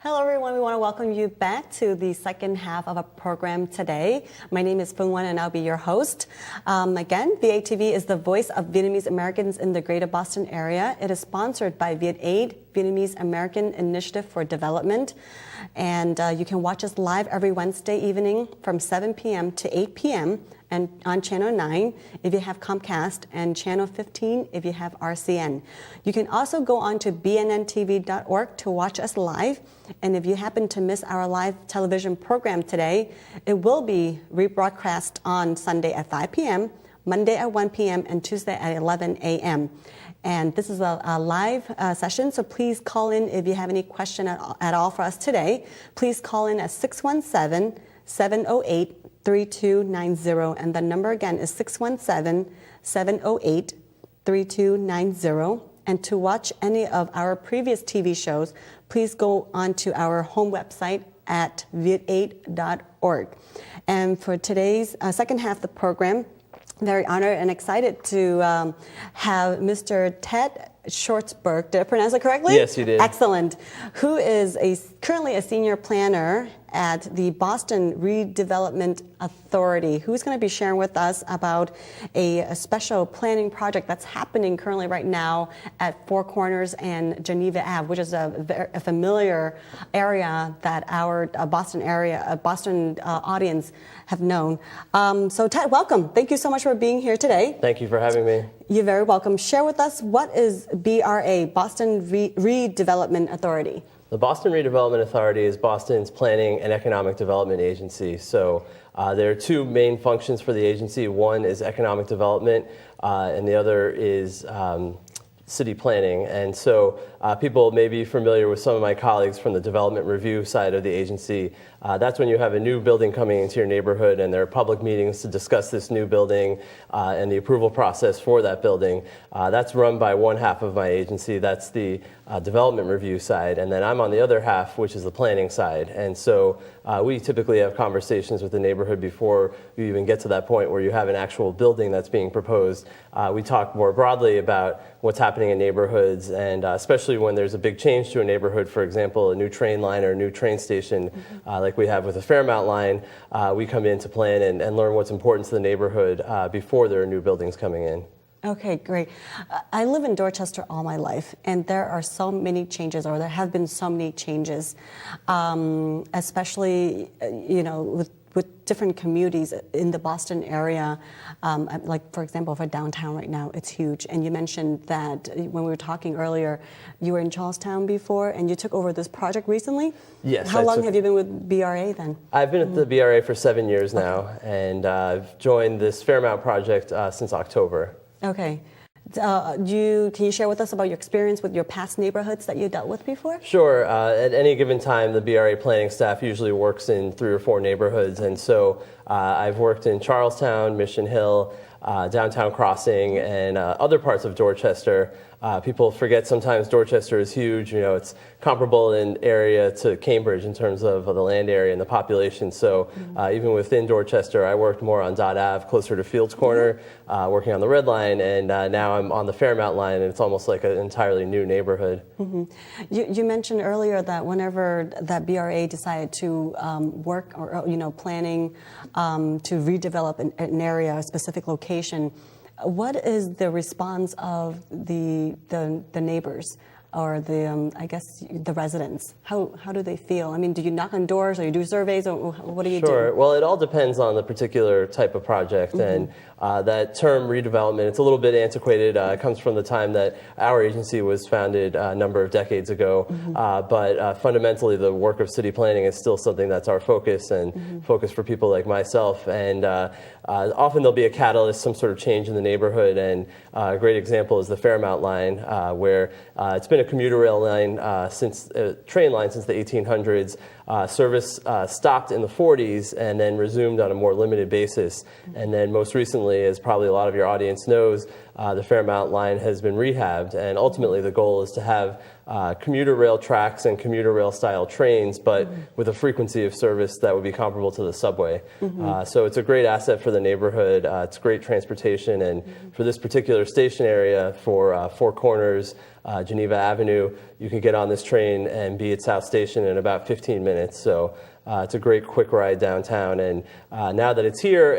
Hello, everyone. We want to welcome you back to the second half of our program today. My name is Phuong Nguyen, and I'll be your host. Again, VATV is the voice of Vietnamese Americans in the Greater Boston area. It is sponsored by VietAid, Vietnamese American Initiative for Development. And you can watch us live every Wednesday evening from 7 p.m. to 8 p.m. and on Channel 9 if you have Comcast, and Channel 15 if you have RCN. You can also go on to bnntv.org to watch us live. And if you happen to miss our live television program today, it will be rebroadcast on Sunday at 5 p.m., Monday at 1 p.m., and Tuesday at 11 a.m. And this is a live session, so please call in if you have any question at all for us today. Please call in at 617-708-3290, and the number again is 617-708-3290. And to watch any of our previous TV shows, please go on to our home website at vietaid.org. And for today's second half of the program, very honored and excited to have Mr. Ted Schwartzberg. Did I pronounce it correctly? Yes, you did. Excellent. Who is currently a senior planner at the Boston Redevelopment Authority, who's going to be sharing with us about a special planning project that's happening currently right now at Four Corners and Geneva Ave, which is a familiar area that our Boston audience have known. So Ted, welcome. Thank you so much for being here today. Thank you for having me. You're very welcome. Share with us, what is BRA, Boston Redevelopment Authority? The Boston Redevelopment Authority is Boston's planning and economic development agency. So there are two main functions for the agency. One is economic development, and the other is city planning. And so people may be familiar with some of my colleagues from the development review side of the agency. That's when you have a new building coming into your neighborhood and there are public meetings to discuss this new building and the approval process for that building. That's run by one half of my agency. That's the development review side. And then I'm on the other half, which is the planning side. And so we typically have conversations with the neighborhood before you even get to that point where you have an actual building that's being proposed. We talk more broadly about what's happening in neighborhoods, and especially when there's a big change to a neighborhood, for example, a new train line or a new train station, like we have with the Fairmount line, we come in to plan and learn what's important to the neighborhood before there are new buildings coming in. Okay, great. I live in Dorchester all my life, and there are so many changes, or there have been so many changes, especially, with different communities in the Boston area. Like, for example, for downtown right now, it's huge. And you mentioned that when we were talking earlier, you were in Charlestown before, and you took over this project recently? Yes. How long have you been with BRA then? I've been at the BRA for 7 years now, and I've joined this Fairmount project since October. Okay. Can you share with us about your experience with your past neighborhoods that you dealt with before? Sure. At any given time, the BRA planning staff usually works in 3 or 4 neighborhoods. And so I've worked in Charlestown, Mission Hill, Downtown Crossing, and other parts of Dorchester. People forget sometimes Dorchester is huge. It's comparable in area to Cambridge in terms of the land area and the population. So even within Dorchester, I worked more on Dot Ave, closer to Fields Corner, working on the Red Line, and now I'm on the Fairmount line, and it's almost like an entirely new neighborhood. You mentioned earlier that whenever that BRA decided to work or planning to redevelop an area, a specific location, what is the response of the neighbors or the residents? How do they feel? I mean, do you knock on doors or you do surveys, or what do you do? Sure. Well, it all depends on the particular type of project, and that term redevelopment, it's a little bit antiquated. It comes from the time that our agency was founded a number of decades ago, but fundamentally the work of city planning is still something that's our focus and focus for people like myself. And often there'll be a catalyst, some sort of change in the neighborhood, and a great example is the Fairmount line, where it's been a commuter rail line train line since the 1800s. Service stopped in the 40s and then resumed on a more limited basis. And then most recently, as probably a lot of your audience knows, the Fairmount line has been rehabbed, and ultimately the goal is to have commuter rail tracks and commuter rail style trains, but with a frequency of service that would be comparable to the subway. So it's a great asset for the neighborhood. It's great transportation, and for this particular station area, for Four Corners, Geneva Avenue, you can get on this train and be at South Station in about 15 minutes. So it's a great quick ride downtown, and now that it's here,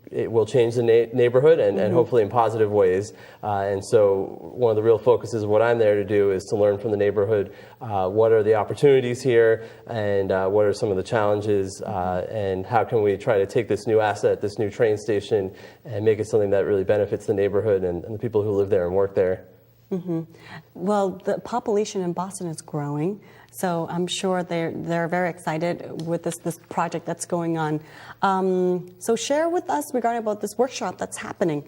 it will change the neighborhood and hopefully in positive ways. And so one of the real focuses of what I'm there to do is to learn from the neighborhood what are the opportunities here and what are some of the challenges and how can we try to take this new asset, this new train station, and make it something that really benefits the neighborhood and the people who live there and work there. Well, the population in Boston is growing, so I'm sure they're very excited with this project that's going on. So share with us regarding about this workshop that's happening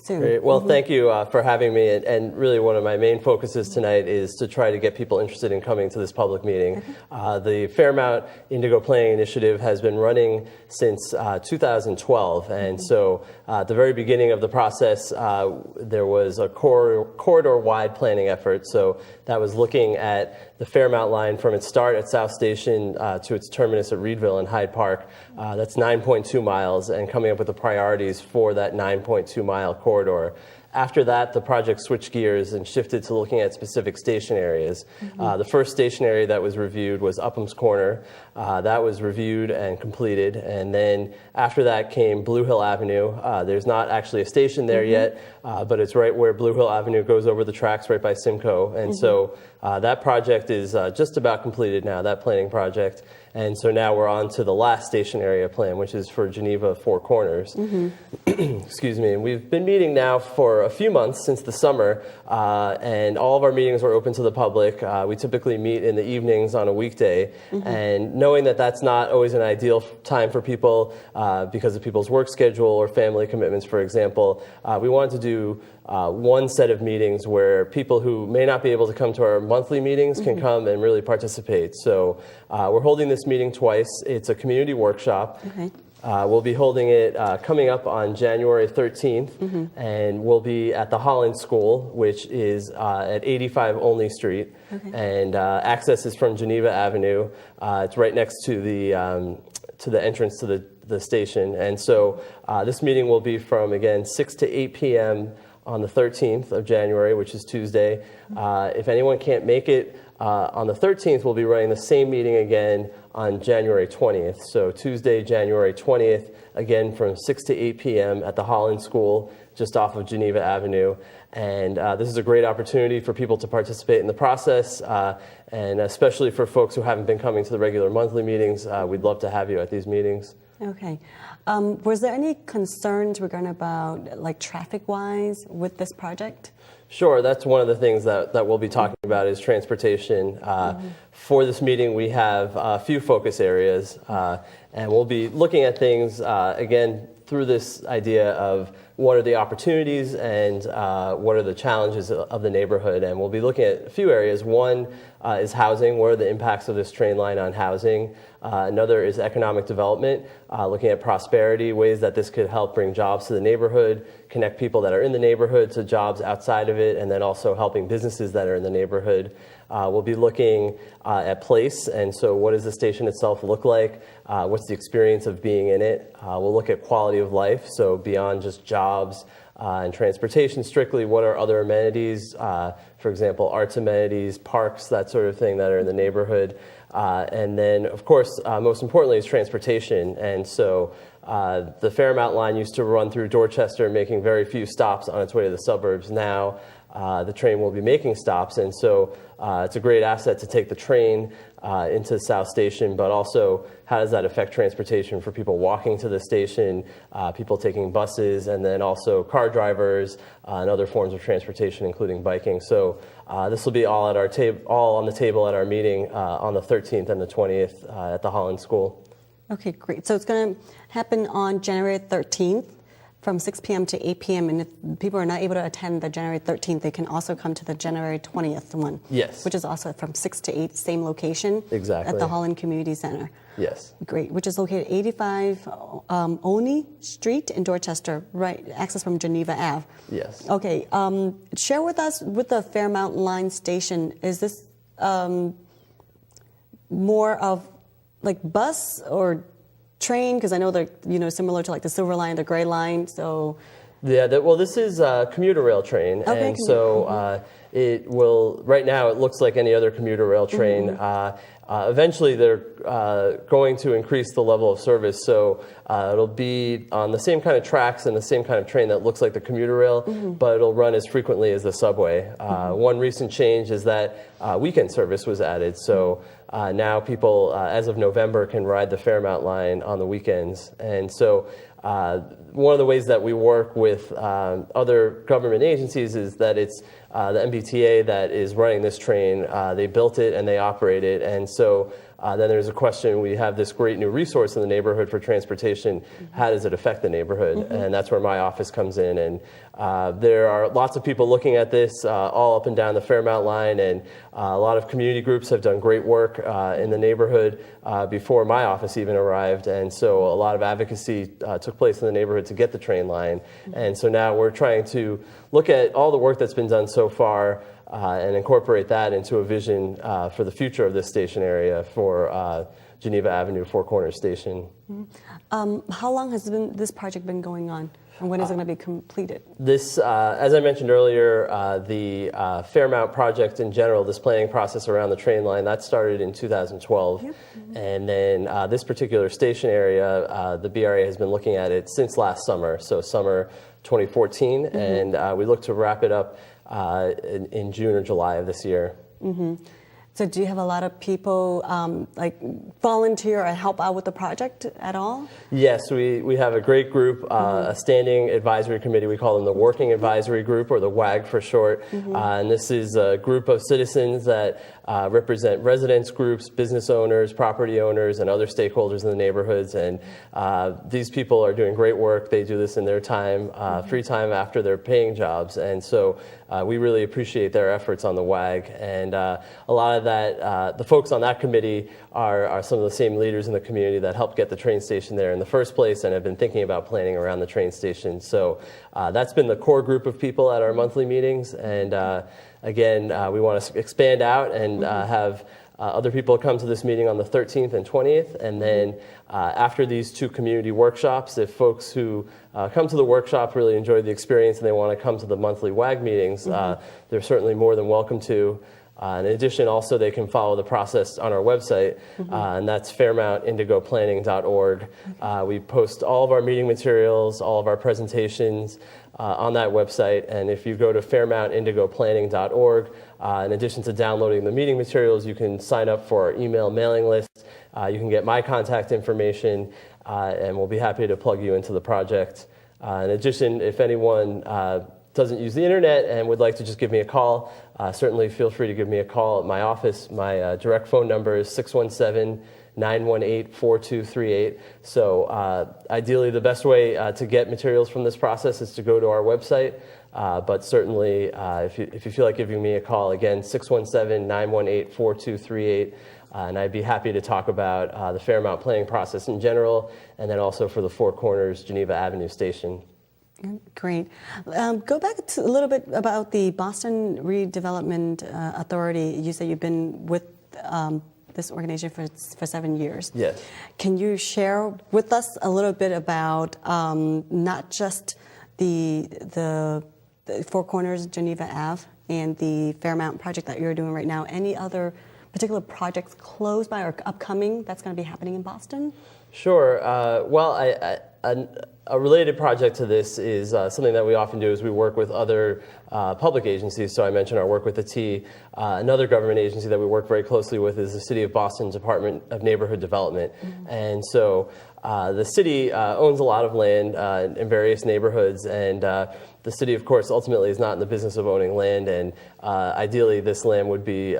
soon. Great. Well, thank you for having me. And really one of my main focuses tonight is to try to get people interested in coming to this public meeting. The Fairmount Indigo Planning Initiative has been running since 2012. And so at the very beginning of the process, there was a corridor-wide planning effort. So that was looking at the Fairmount line from its start at South Station to its terminus at Reedville and Hyde Park. That's 9.2 miles, and coming up with the priorities for that 9.2 mile corridor. After that, the project switched gears and shifted to looking at specific station areas. The first station area that was reviewed was Upham's Corner. That was reviewed and completed. And then after that came Blue Hill Avenue. There's not actually a station there yet, but it's right where Blue Hill Avenue goes over the tracks right by Simcoe. And so that project is just about completed now, that planning project. And so now we're on to the last station area plan, which is for Geneva Four Corners. Excuse me. And we've been meeting now for a few months since the summer, and all of our meetings are open to the public. We typically meet in the evenings on a weekday, and knowing that that's not always an ideal time for people because of people's work schedule or family commitments, for example, we wanted to do one set of meetings where people who may not be able to come to our monthly meetings can come and really participate. So we're holding this meeting twice. It's a community workshop. We'll be holding it coming up on January 13th, and we'll be at the Holland School, which is at 85 Olney Street, and access is from Geneva Avenue. It's right next to the entrance to the station, and so this meeting will be from, again, 6 to 8 p.m. on the 13th of January, which is Tuesday. If anyone can't make it on the 13th, we'll be running the same meeting again on January 20th. So Tuesday, January 20th, again from 6 to 8 p.m. at the Holland School, just off of Geneva Avenue. And this is a great opportunity for people to participate in the process, and especially for folks who haven't been coming to the regular monthly meetings, we'd love to have you at these meetings. Okay. Was there any concerns regarding about, like, traffic-wise with this project? Sure, that's one of the things that we'll be talking about is transportation. For this meeting, we have a few focus areas, and we'll be looking at things, again, through this idea of what are the opportunities and what are the challenges of the neighborhood. And we'll be looking at a few areas. One is housing. What are the impacts of this train line on housing? Another is economic development, looking at prosperity, ways that this could help bring jobs to the neighborhood, connect people that are in the neighborhood to jobs outside of it, and then also helping businesses that are in the neighborhood. We'll be looking at place, and so what does the station itself look like? What's the experience of being in it? We'll look at quality of life, so beyond just jobs and transportation strictly, what are other amenities? For example, arts amenities, parks, that sort of thing that are in the neighborhood. And then, of course, most importantly is transportation. And so the Fairmount line used to run through Dorchester, making very few stops on its way to the suburbs. Now the train will be making stops, and so it's a great asset to take the train into South Station, but also how does that affect transportation for people walking to the station, people taking buses, and then also car drivers and other forms of transportation, including biking. So this will be all at our all on the table at our meeting on the 13th and the 20th at the Holland School. Okay, great. So it's going to happen on January 13th. from 6 p.m. to 8 p.m. And if people are not able to attend the January 13th, they can also come to the January 20th one. Yes. Which is also from 6 to 8, same location. Exactly. At the Holland Community Center. Yes. Great, which is located 85 Olney Street in Dorchester, right, access from Geneva Ave. Yes. Okay, share with us, with the Fairmount Line station, is this more of like bus or train? Because I know they're, similar to like the Silver Line, the Gray Line, so. Yeah, well, this is a commuter rail train, Okay, and so it will, right now it looks like any other commuter rail train. Eventually they're going to increase the level of service, so it'll be on the same kind of tracks and the same kind of train that looks like the commuter rail, but it'll run as frequently as the subway. One recent change is that weekend service was added, so now people, as of November, can ride the Fairmount line on the weekends. And so one of the ways that we work with other government agencies is that it's the MBTA that is running this train. They built it and they operate it. And so then there's a question, we have this great new resource in the neighborhood for transportation. How does it affect the neighborhood? And that's where my office comes in. And there are lots of people looking at this all up and down the Fairmount line. And a lot of community groups have done great work in the neighborhood before my office even arrived. And so a lot of advocacy took place in the neighborhood to get the train line. And so now we're trying to look at all the work that's been done so far and incorporate that into a vision for the future of this station area for Geneva Avenue, Four Corners Station. How long has this project been going on, and when is it going to be completed? This, as I mentioned earlier, the Fairmount project in general, this planning process around the train line, that started in 2012. Yep. And then this particular station area, the BRA has been looking at it since last summer, so summer 2014, and we look to wrap it up in June or July of this year. So do you have a lot of people like volunteer or help out with the project at all? Yes, we have a great group, a standing advisory committee. We call them the Working Advisory Group, or the WAG for short. And this is a group of citizens that represent residents groups, business owners, property owners, and other stakeholders in the neighborhoods. And these people are doing great work. They do this in their time, free time after their paying jobs. And so we really appreciate their efforts on the WAG. And a lot of that, the folks on that committee are some of the same leaders in the community that helped get the train station there in the first place and have been thinking about planning around the train station. So that's been the core group of people at our monthly meetings. And again, we want to expand out and have other people come to this meeting on the 13th and 20th. And then after these two community workshops, if folks who come to the workshop really enjoy the experience and they want to come to the monthly WAG meetings, they're certainly more than welcome to. In addition, also, they can follow the process on our website, and that's fairmountindigoplanning.org. We post all of our meeting materials, all of our presentations on that website. And if you go to fairmountindigoplanning.org, in addition to downloading the meeting materials, you can sign up for our email mailing list. You can get my contact information, and we'll be happy to plug you into the project. In addition, if anyone doesn't use the internet and would like to just give me a call, certainly feel free to give me a call at my office. My direct phone number is 617-918-4238. So ideally, the best way to get materials from this process is to go to our website. But certainly, if you feel like giving me a call, again, 617-918-4238. And I'd be happy to talk about the Fairmount planning process in general, and then also for the Four Corners Geneva Avenue station. Great. Go back to a little bit about the Boston Redevelopment Authority. You said you've been with this organization for 7 years. Yes. Can you share with us a little bit about not just the Four Corners Geneva Ave and the Fairmount project that you're doing right now? Any other particular projects close by or upcoming that's going to be happening in Boston? Sure. Well, a related project to this is something that we often do is we work with other public agencies. So I mentioned our work with the T. Another government agency that we work very closely with is the City of Boston Department of Neighborhood Development. And so the city owns a lot of land in various neighborhoods, and the city, of course, ultimately is not in the business of owning land, and ideally this land would be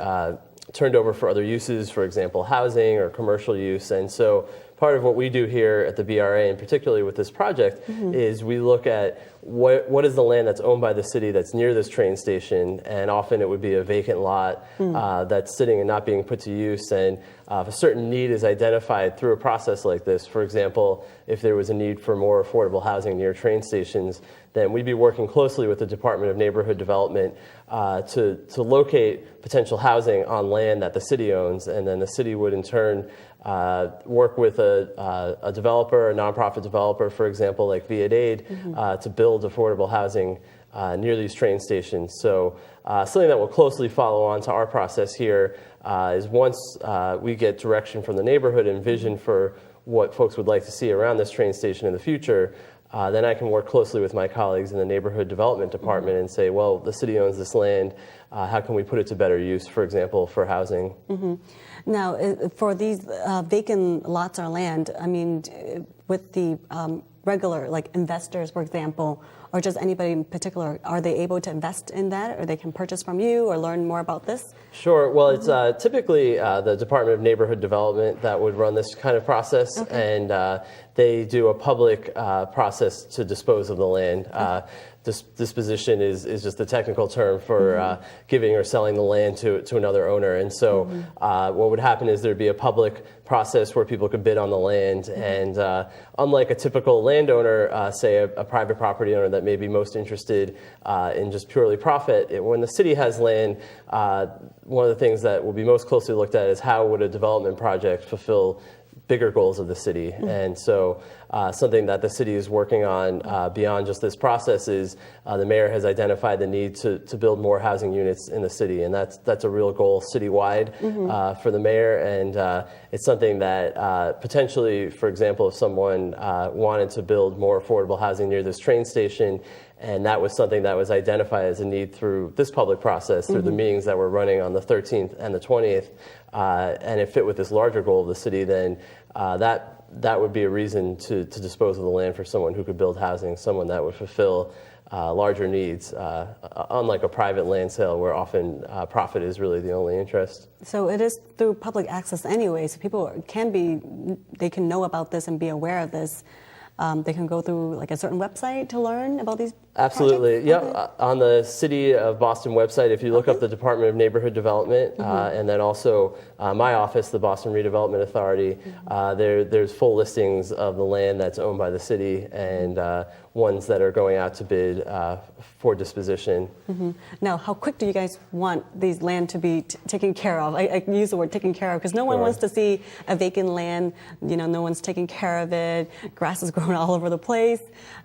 turned over for other uses, for example, housing or commercial use. And so part of what we do here at the BRA, and particularly with this project, is we look at what is the land that's owned by the city that's near this train station, and often it would be a vacant lot that's sitting and not being put to use. And if a certain need is identified through a process like this, for example, if there was a need for more affordable housing near train stations, then we'd be working closely with the Department of Neighborhood Development to locate potential housing on land that the city owns, and then the city would in turn work with a developer, a nonprofit developer, for example, like VATV, to build affordable housing near these train stations. So something that will closely follow on to our process here is once we get direction from the neighborhood and vision for what folks would like to see around this train station in the future, then I can work closely with my colleagues in the neighborhood development department and say, well, the city owns this land. How can we put it to better use, for example, for housing? Now, for these vacant lots or land, I mean, with the regular, like investors, for example, or just anybody in particular, are they able to invest in that, or they can purchase from you or learn more about this? Sure. Well, it's typically the Department of Neighborhood Development that would run this kind of process, and they do a public process to dispose of the land. Disposition is just a technical term for giving or selling the land to another owner. And so what would happen is there'd be a public process where people could bid on the land. And unlike a typical landowner, say a private property owner that may be most interested in just purely profit, when the city has land, one of the things that will be most closely looked at is how would a development project fulfill bigger goals of the city. And so something that the city is working on beyond just this process is the mayor has identified the need to build more housing units in the city, and that's a real goal citywide for the mayor. And it's something that potentially, for example, if someone wanted to build more affordable housing near this train station, and that was something that was identified as a need through this public process, through the meetings that we're running on the 13th and the 20th, and it fit with this larger goal of the city, then that would be a reason to dispose of the land for someone who could build housing, someone that would fulfill larger needs, unlike a private land sale where often profit is really the only interest. So it is through public access anyway, so people they can know about this and be aware of this. They can go through like a certain website to learn about these Absolutely. projects? Yeah. Okay. On the City of Boston website, if you look up the Department of Neighborhood Development, and then also my office, the Boston Redevelopment Authority, there's full listings of the land that's owned by the city and ones that are going out to bid for disposition. Now, how quick do you guys want these land to be taken care of? I use the word taken care of because no one wants to see a vacant land. You know, no one's taking care of it. Grass is growing all over the place.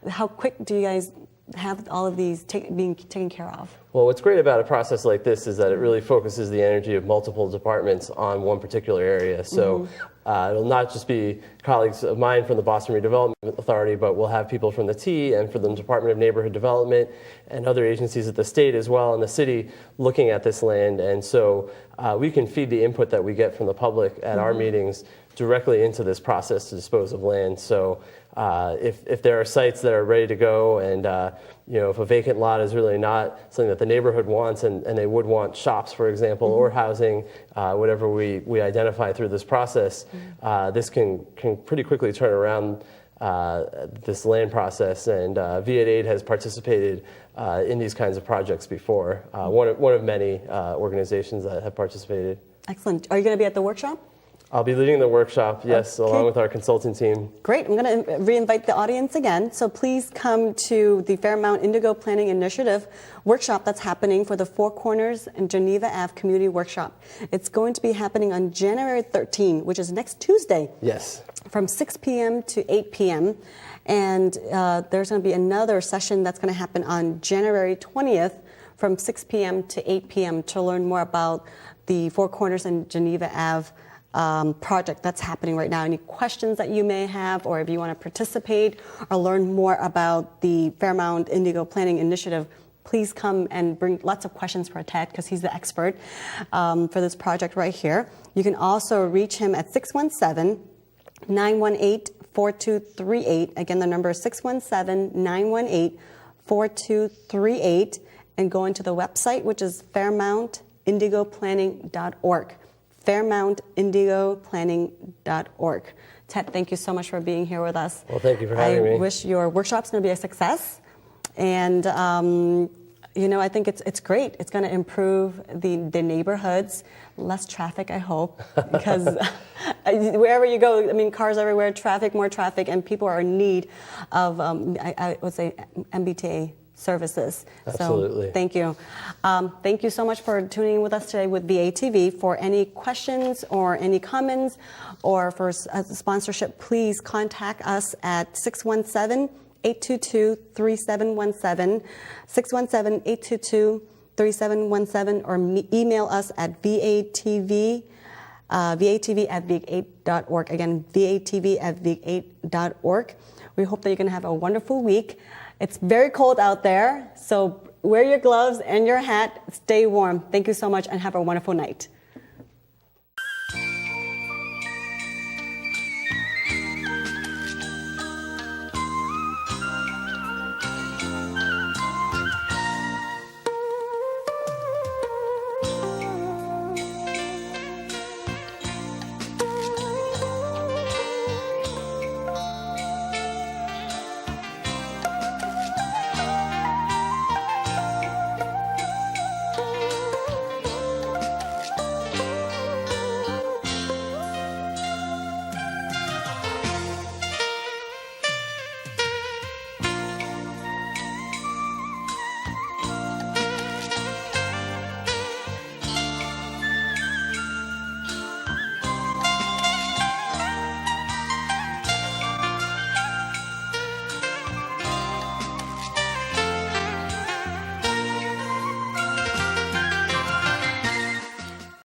How quick do you guys have all of these being taken care of? Well, what's great about a process like this is that it really focuses the energy of multiple departments on one particular area. So it'll not just be colleagues of mine from the Boston Redevelopment Authority, but we'll have people from the T and from the Department of Neighborhood Development and other agencies at the state as well and the city looking at this land. And so we can feed the input that we get from the public at our meetings directly into this process to dispose of land. So if there are sites that are ready to go and if a vacant lot is really not something that the neighborhood wants and they would want shops, for example, or housing, whatever we identify through this process, this can pretty quickly turn around this land process. And VATV has participated in these kinds of projects before, one of many organizations that have participated. Excellent. Are you going to be at the workshop? I'll be leading the workshop, yes, along with our consulting team. Great. I'm going to re-invite the audience again. So please come to the Fairmount Indigo Planning Initiative workshop that's happening for the Four Corners and Geneva Ave Community Workshop. It's going to be happening on January 13, which is next Tuesday. Yes. From 6 p.m. to 8 p.m. And there's going to be another session that's going to happen on January 20th from 6 p.m. to 8 p.m. to learn more about the Four Corners and Geneva Ave project that's happening right now. Any questions that you may have, or if you want to participate or learn more about the Fairmount Indigo Planning Initiative, please come and bring lots of questions for Ted because he's the expert for this project right here. You can also reach him at 617-918-4238. Again, the number is 617-918-4238, and go into the website, which is fairmountindigoplanning.org. fairmountindigoplanning.org. Ted, thank you so much for being here with us. Well, thank you for having me. I wish your workshop's going to be a success. And, I think it's great. It's going to improve the neighborhoods, less traffic, I hope, because wherever you go, cars everywhere, more traffic, and people are in need of, I would say, MBTA services. Absolutely. So thank you. Thank you so much for tuning in with us today with VATV. For any questions or any comments or for sponsorship, please contact us at 617-822-3717, 617-822-3717, or email us at VATV at VIC8.org. Again, VATV at VIC8.org. We hope that you're going to have a wonderful week. It's very cold out there, so wear your gloves and your hat. Stay warm. Thank you so much and have a wonderful night.